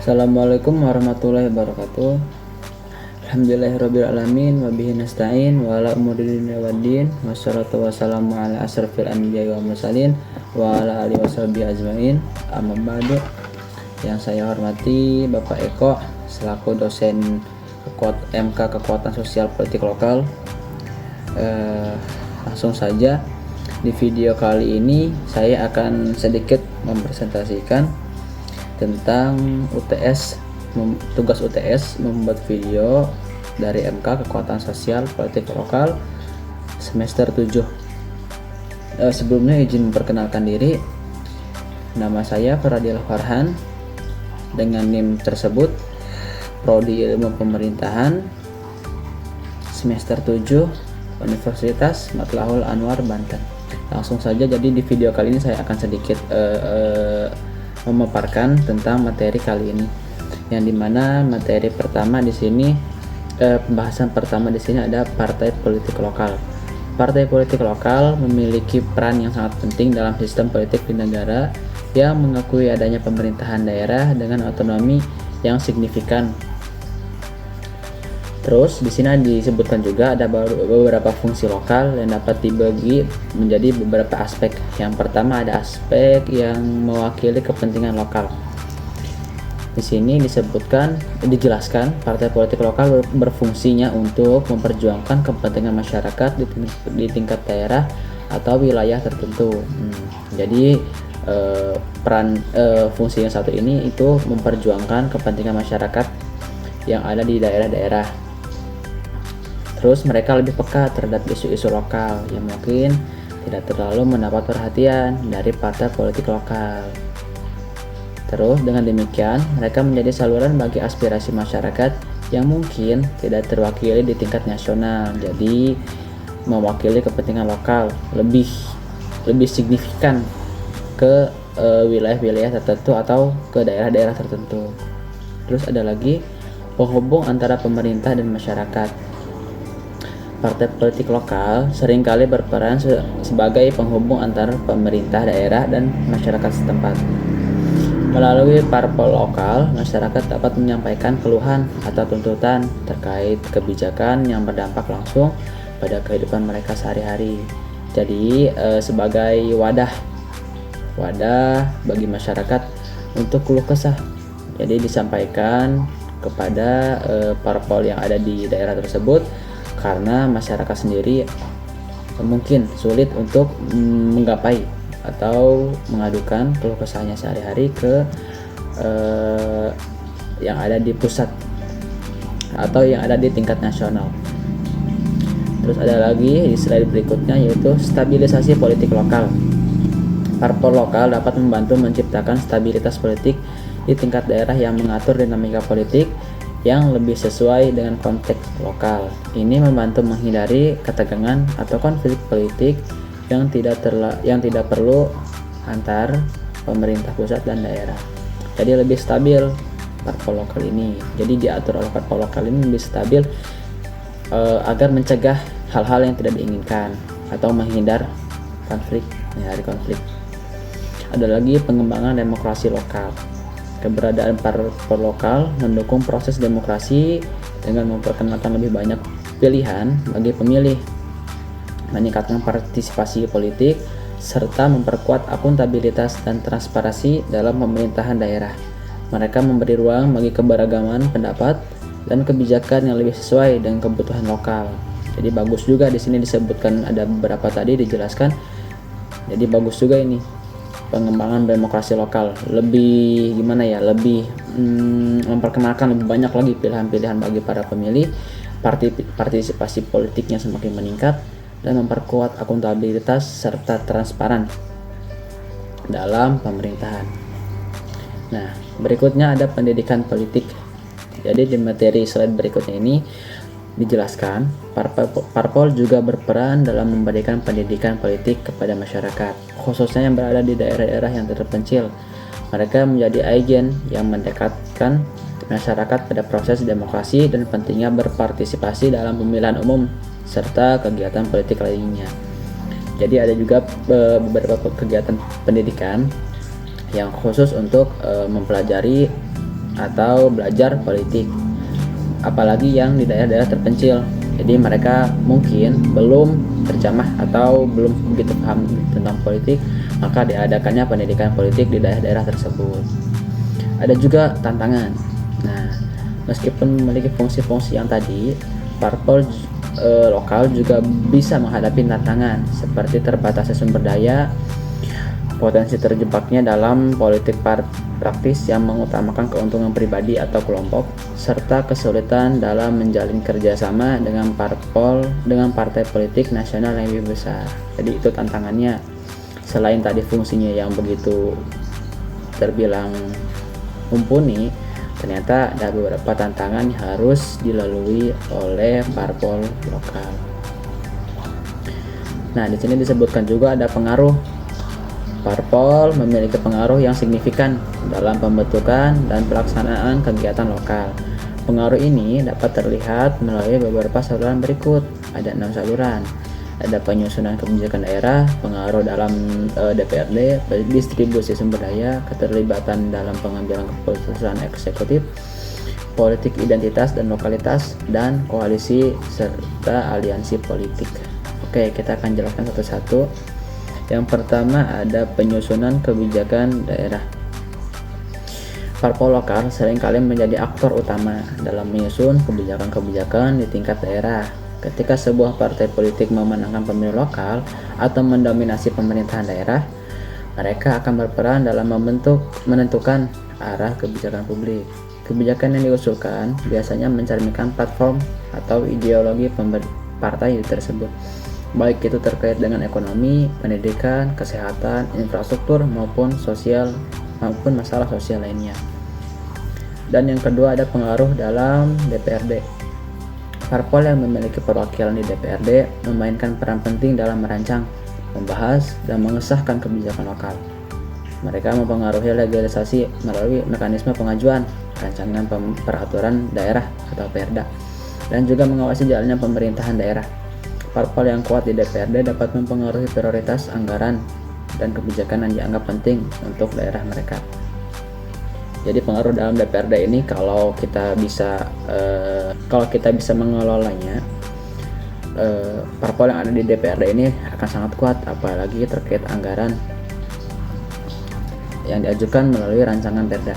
Assalamualaikum warahmatullahi wabarakatuh. Alhamdulillahirrabbilalamin. Wabihi nasta'in wa ala umuri dunya waddin. Wassalatu wassalamu ala asrafil anbiya'i wa mursalin wa ala alihi washabihi ajmain. Amma ba'du. Yang saya hormati Bapak Eko selaku dosen MK Kekuatan Sosial Politik Lokal. Langsung saja, di video kali ini saya akan sedikit mempresentasikan tentang tugas UTS membuat video dari MK Kekuatan Sosial Politik Lokal semester 7. Sebelumnya izin memperkenalkan diri. Nama saya Faradil Farhan dengan NIM tersebut Prodi Ilmu Pemerintahan semester 7 Universitas Matlahul Anwar Banten. Langsung saja, jadi di video kali ini saya akan sedikit memaparkan tentang materi kali ini, yang dimana materi pertama di sini pembahasan pertama di sini ada partai politik lokal. Partai politik lokal memiliki peran yang sangat penting dalam sistem politik di negara yang mengakui adanya pemerintahan daerah dengan otonomi yang signifikan. Terus di sini disebutkan juga ada beberapa fungsi lokal yang dapat dibagi menjadi beberapa aspek. Yang pertama ada aspek yang mewakili kepentingan lokal. Di sini dijelaskan partai politik lokal berfungsinya untuk memperjuangkan kepentingan masyarakat di tingkat daerah atau wilayah tertentu. Jadi peran fungsi yang satu ini itu memperjuangkan kepentingan masyarakat yang ada di daerah-daerah. Terus mereka lebih peka terhadap isu-isu lokal yang mungkin tidak terlalu mendapat perhatian dari partai politik lokal. Terus dengan demikian mereka menjadi saluran bagi aspirasi masyarakat yang mungkin tidak terwakili di tingkat nasional. Jadi mewakili kepentingan lokal lebih signifikan ke wilayah-wilayah tertentu atau ke daerah-daerah tertentu. Terus ada lagi penghubung antara pemerintah dan masyarakat. Partai politik lokal seringkali berperan sebagai penghubung antara pemerintah daerah dan masyarakat setempat. Melalui parpol lokal, masyarakat dapat menyampaikan keluhan atau tuntutan terkait kebijakan yang berdampak langsung pada kehidupan mereka sehari-hari. Jadi sebagai wadah bagi masyarakat untuk keluh kesah. Jadi disampaikan kepada parpol yang ada di daerah tersebut, karena masyarakat sendiri mungkin sulit untuk menggapai atau mengadukan keluh kesahnya sehari-hari ke yang ada di pusat atau yang ada di tingkat nasional. Terus ada lagi di slide berikutnya, yaitu stabilisasi politik lokal. Parpol lokal dapat membantu menciptakan stabilitas politik di tingkat daerah yang mengatur dinamika politik yang lebih sesuai dengan konteks lokal. Ini membantu menghindari ketegangan atau konflik politik yang tidak perlu antar pemerintah pusat dan daerah. Jadi lebih stabil parpol lokal ini. Jadi diatur oleh parpol lokal ini lebih stabil agar mencegah hal-hal yang tidak diinginkan atau menghindar menghindari konflik. Ada lagi pengembangan demokrasi lokal. Keberadaan parpol lokal mendukung proses demokrasi dengan memperkenalkan lebih banyak pilihan bagi pemilih, meningkatkan partisipasi politik, serta memperkuat akuntabilitas dan transparansi dalam pemerintahan daerah. Mereka memberi ruang bagi keberagaman pendapat dan kebijakan yang lebih sesuai dengan kebutuhan lokal. Jadi bagus juga di sini disebutkan ada beberapa tadi dijelaskan. Jadi bagus juga ini pengembangan demokrasi lokal, lebih memperkenalkan lebih banyak lagi pilihan-pilihan bagi para pemilih, partisipasi politiknya semakin meningkat, dan memperkuat akuntabilitas serta transparan dalam pemerintahan. Nah, berikutnya ada pendidikan politik. Jadi di materi slide berikutnya ini dijelaskan, parpol juga berperan dalam memberikan pendidikan politik kepada masyarakat, khususnya yang berada di daerah-daerah yang terpencil. Mereka menjadi agen yang mendekatkan masyarakat pada proses demokrasi dan pentingnya berpartisipasi dalam pemilihan umum serta kegiatan politik lainnya. Jadi ada juga beberapa kegiatan pendidikan yang khusus untuk mempelajari atau belajar politik, apalagi yang di daerah-daerah terpencil. Jadi mereka mungkin belum terjamah atau belum begitu paham tentang politik, maka diadakannya pendidikan politik di daerah-daerah tersebut. Ada juga tantangan. Nah, meskipun memiliki fungsi-fungsi yang tadi, parpol lokal juga bisa menghadapi tantangan seperti terbatasnya sumber daya, potensi terjebaknya dalam politik praktis yang mengutamakan keuntungan pribadi atau kelompok, serta kesulitan dalam menjalin kerjasama dengan partai politik nasional yang lebih besar. Jadi itu tantangannya. Selain tadi fungsinya yang begitu terbilang mumpuni, ternyata ada beberapa tantangan yang harus dilalui oleh parpol lokal. Nah, di sini disebutkan juga ada pengaruh. Parpol memiliki pengaruh yang signifikan dalam pembentukan dan pelaksanaan kegiatan lokal. Pengaruh ini dapat terlihat melalui beberapa saluran berikut. Ada 6 saluran. Ada penyusunan kebijakan daerah, pengaruh dalam DPRD, distribusi sumber daya, keterlibatan dalam pengambilan keputusan eksekutif, politik identitas dan lokalitas, dan koalisi serta aliansi politik. Oke, kita akan jelaskan satu-satu. Yang pertama ada penyusunan kebijakan daerah. Parpol lokal seringkali menjadi aktor utama dalam menyusun kebijakan-kebijakan di tingkat daerah. Ketika sebuah partai politik memenangkan pemilu lokal atau mendominasi pemerintahan daerah, mereka akan berperan dalam menentukan arah kebijakan publik. Kebijakan yang diusulkan biasanya mencerminkan platform atau ideologi partai tersebut, baik itu terkait dengan ekonomi, pendidikan, kesehatan, infrastruktur maupun masalah sosial lainnya. Dan yang kedua ada pengaruh dalam DPRD. Parpol yang memiliki perwakilan di DPRD memainkan peran penting dalam merancang, membahas, dan mengesahkan kebijakan lokal. Mereka mempengaruhi legalisasi melalui mekanisme pengajuan rancangan peraturan daerah atau Perda, dan juga mengawasi jalannya pemerintahan daerah. Parpol yang kuat di DPRD dapat mempengaruhi prioritas anggaran dan kebijakan yang dianggap penting untuk daerah mereka. Jadi pengaruh dalam DPRD ini kalau kita bisa mengelolanya, parpol yang ada di DPRD ini akan sangat kuat, apalagi terkait anggaran yang diajukan melalui rancangan Perda.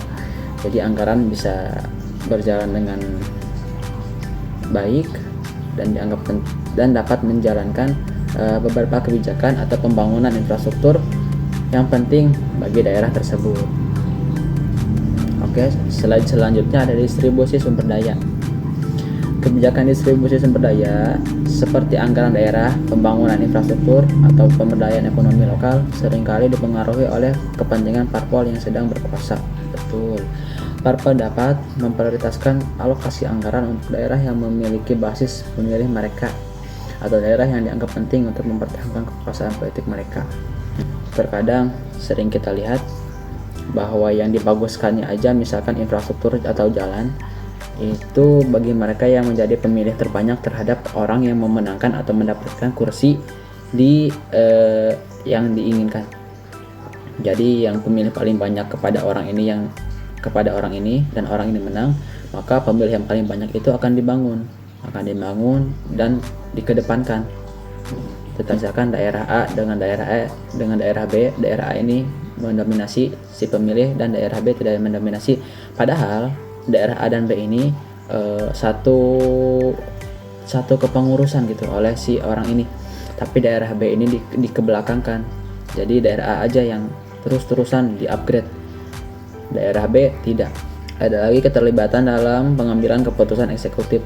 Jadi anggaran bisa berjalan dengan baik dan dapat menjalankan beberapa kebijakan atau pembangunan infrastruktur yang penting bagi daerah tersebut. Oke, selanjutnya ada distribusi sumber daya. Kebijakan distribusi sumber daya seperti anggaran daerah, pembangunan infrastruktur, atau pemberdayaan ekonomi lokal seringkali dipengaruhi oleh kepentingan parpol yang sedang berkuasa. Betul. Parpol dapat memprioritaskan alokasi anggaran untuk daerah yang memiliki basis pemilih mereka atau daerah yang dianggap penting untuk mempertahankan kekuasaan politik mereka. Terkadang sering kita lihat bahwa yang dibaguskannya aja misalkan infrastruktur atau jalan itu bagi mereka yang menjadi pemilih terbanyak terhadap orang yang memenangkan atau mendapatkan kursi di yang diinginkan. Jadi yang pemilih paling banyak kepada orang ini dan orang ini menang, maka pemilih yang paling banyak itu akan dibangun dan dikedepankan. Misalkan daerah A dengan daerah B, daerah A ini mendominasi si pemilih dan daerah B tidak mendominasi. Padahal daerah A dan B ini satu kepengurusan gitu oleh si orang ini. Tapi daerah B ini dikebelakangkan. Jadi daerah A aja yang terus-terusan di-upgrade. Daerah B tidak. Ada lagi keterlibatan dalam pengambilan keputusan eksekutif.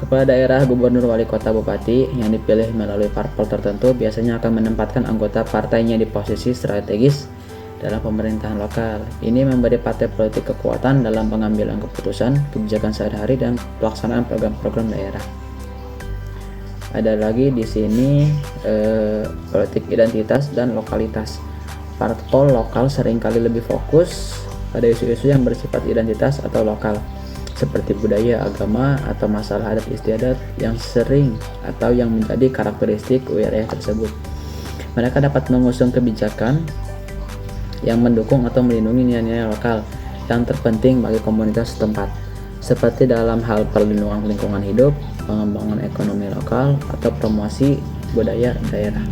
Kepala daerah, gubernur, wali kota, bupati yang dipilih melalui parpol tertentu biasanya akan menempatkan anggota partainya di posisi strategis dalam pemerintahan lokal. Ini memberi partai politik kekuatan dalam pengambilan keputusan, kebijakan sehari-hari, dan pelaksanaan program-program daerah. Ada lagi di sini politik identitas dan lokalitas. Parpol lokal seringkali lebih fokus pada isu-isu yang bersifat identitas atau lokal, seperti budaya, agama, atau masalah adat istiadat yang sering atau yang menjadi karakteristik wilayah tersebut. Mereka dapat mengusung kebijakan yang mendukung atau melindungi nilai-nilai lokal. yang terpenting bagi komunitas setempat, seperti dalam hal perlindungan lingkungan hidup, pengembangan ekonomi lokal, atau promosi budaya daerah.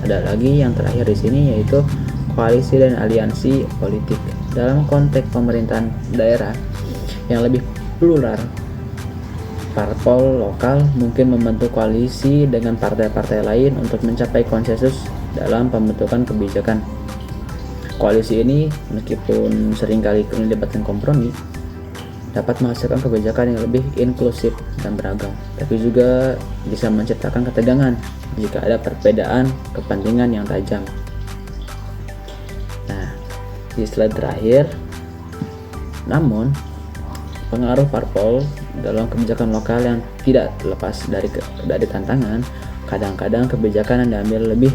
Ada lagi yang terakhir di sini, yaitu koalisi dan aliansi politik. Dalam konteks pemerintahan daerah yang lebih plural, parpol lokal mungkin membentuk koalisi dengan partai-partai lain untuk mencapai konsensus dalam pembentukan kebijakan. Koalisi ini, meskipun seringkali melibatkan kompromi, dapat menghasilkan kebijakan yang lebih inklusif dan beragam, tapi juga bisa menciptakan ketegangan jika ada perbedaan kepentingan yang tajam. Nah, di slide terakhir, namun pengaruh parpol dalam kebijakan lokal yang tidak lepas dari tantangan. Kadang-kadang kebijakan yang diambil lebih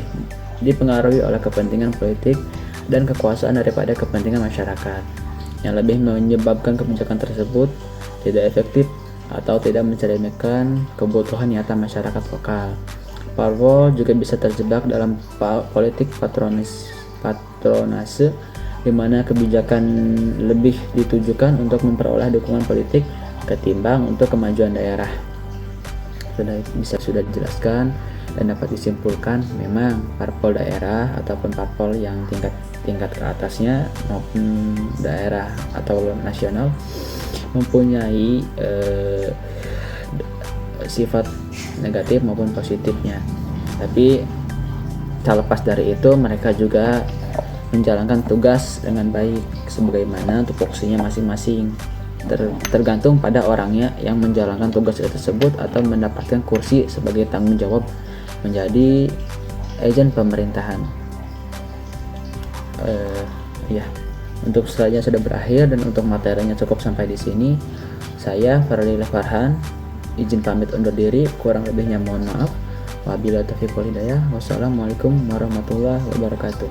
dipengaruhi oleh kepentingan politik dan kekuasaan daripada kepentingan masyarakat, yang lebih menyebabkan kebijakan tersebut tidak efektif atau tidak mencerminkan kebutuhan nyata masyarakat lokal. Parpol juga bisa terjebak dalam politik patronase, di mana kebijakan lebih ditujukan untuk memperoleh dukungan politik ketimbang untuk kemajuan daerah. Sudah dijelaskan dan dapat disimpulkan, memang parpol daerah ataupun parpol yang tingkat ke atasnya maupun daerah atau nasional mempunyai sifat negatif maupun positifnya. Tapi tak lepas dari itu, mereka juga menjalankan tugas dengan baik sebagaimana tupoksinya masing-masing, tergantung pada orangnya yang menjalankan tugas tersebut atau mendapatkan kursi sebagai tanggung jawab menjadi agen pemerintahan. Untuk slide-nya sudah berakhir dan untuk materinya cukup sampai di sini. Saya Fardila Farhan izin pamit undur diri, kurang lebihnya mohon maaf. Wabillahi taufiq wal hidayah. Wassalamualaikum warahmatullahi wabarakatuh.